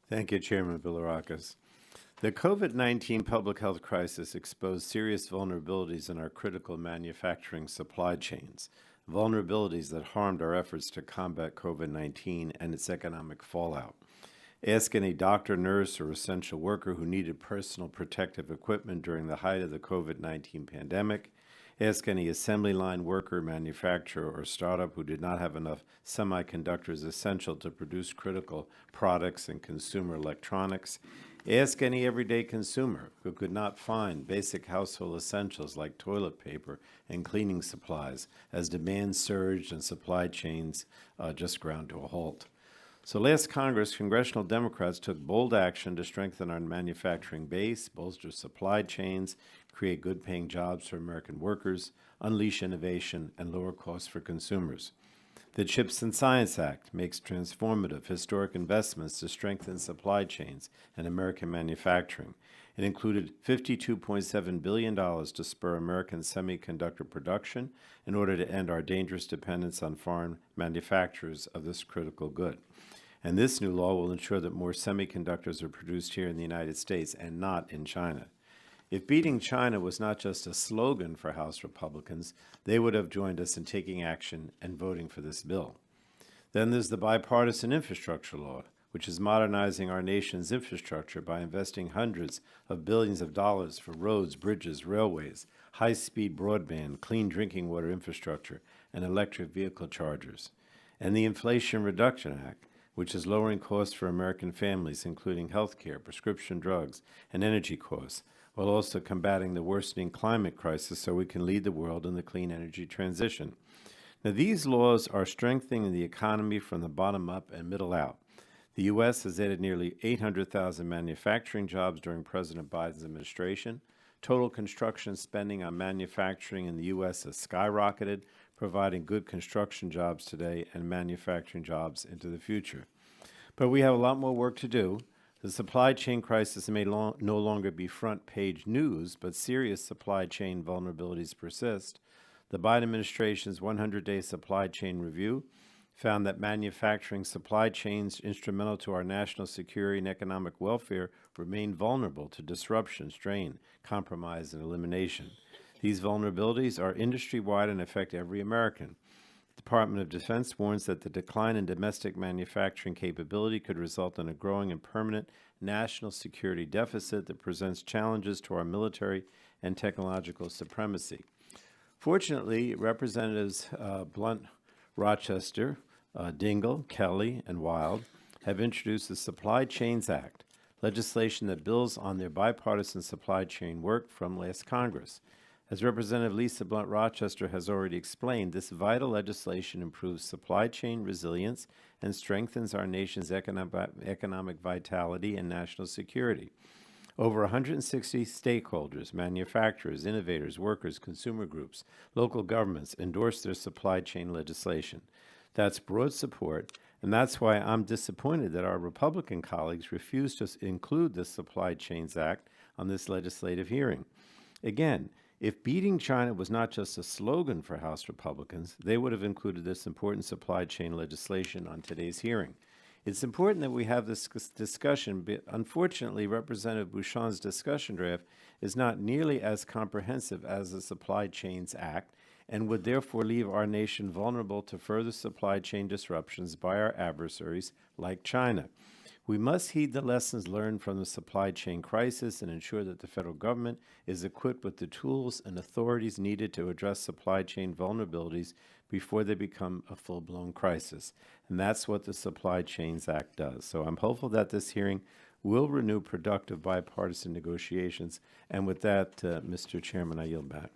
Thank you, Chairman Bilirakis. The COVID-19 public health crisis exposed serious vulnerabilities in our critical manufacturing supply chains, vulnerabilities that harmed our efforts to combat COVID-19 and its economic fallout. Ask any doctor, nurse, or essential worker who needed personal protective equipment during the height of the COVID-19 pandemic. Ask any assembly line worker, manufacturer, or startup who did not have enough semiconductors essential to produce critical products and consumer electronics. Ask any everyday consumer who could not find basic household essentials like toilet paper and cleaning supplies as demand surged and supply chains just ground to a halt. So last Congress, congressional Democrats took bold action to strengthen our manufacturing base, bolster supply chains, create good-paying jobs for American workers, unleash innovation, and lower costs for consumers. The CHIPS and Science Act makes transformative, historic investments to strengthen supply chains and American manufacturing. It included $52.7 billion to spur American semiconductor production in order to end our dangerous dependence on foreign manufacturers of this critical good. And this new law will ensure that more semiconductors are produced here in the United States and not in China. If beating China was not just a slogan for House Republicans, they would have joined us in taking action and voting for this bill. Then there's the bipartisan infrastructure law, which is modernizing our nation's infrastructure by investing hundreds of billions of dollars for roads, bridges, railways, high-speed broadband, clean drinking water infrastructure, and electric vehicle chargers. And the Inflation Reduction Act, which is lowering costs for American families, including health care, prescription drugs, and energy costs, while also combating the worsening climate crisis so we can lead the world in the clean energy transition. Now, these laws are strengthening the economy from the bottom up and middle out. The U.S. has added nearly 800,000 manufacturing jobs during President Biden's administration. Total construction spending on manufacturing in the U.S. has skyrocketed, providing good construction jobs today and manufacturing jobs into the future. But we have a lot more work to do. The supply chain crisis may no longer be front-page news, but serious supply chain vulnerabilities persist. The Biden administration's 100-day supply chain review found that manufacturing supply chains instrumental to our national security and economic welfare remain vulnerable to disruption, strain, compromise, and elimination. These vulnerabilities are industry-wide and affect every American. The Department of Defense warns that the decline in domestic manufacturing capability could result in a growing and permanent national security deficit that presents challenges to our military and technological supremacy. Fortunately, Representatives Blunt, Rochester, Dingell, Kelly, and Wild have introduced the Supply Chains Act, legislation that builds on their bipartisan supply chain work from last Congress. As Representative Lisa Blunt Rochester has already explained, this vital legislation improves supply chain resilience and strengthens our nation's economic vitality and national security. Over 160 stakeholders, manufacturers, innovators, workers, consumer groups, local governments endorsed their supply chain legislation. That's broad support, and that's why I'm disappointed that our Republican colleagues refused to include the Supply Chains Act on this legislative hearing. Again, if beating China was not just a slogan for House Republicans, they would have included this important supply chain legislation on today's hearing. It's important that we have this discussion, but unfortunately, Representative Bouchon's discussion draft is not nearly as comprehensive as the Supply Chains Act and would therefore leave our nation vulnerable to further supply chain disruptions by our adversaries like China. We must heed the lessons learned from the supply chain crisis and ensure that the federal government is equipped with the tools and authorities needed to address supply chain vulnerabilities before they become a full-blown crisis. And that's what the Supply Chains Act does. So I'm hopeful that this hearing will renew productive bipartisan negotiations. And with that, Mr. Chairman, I yield back.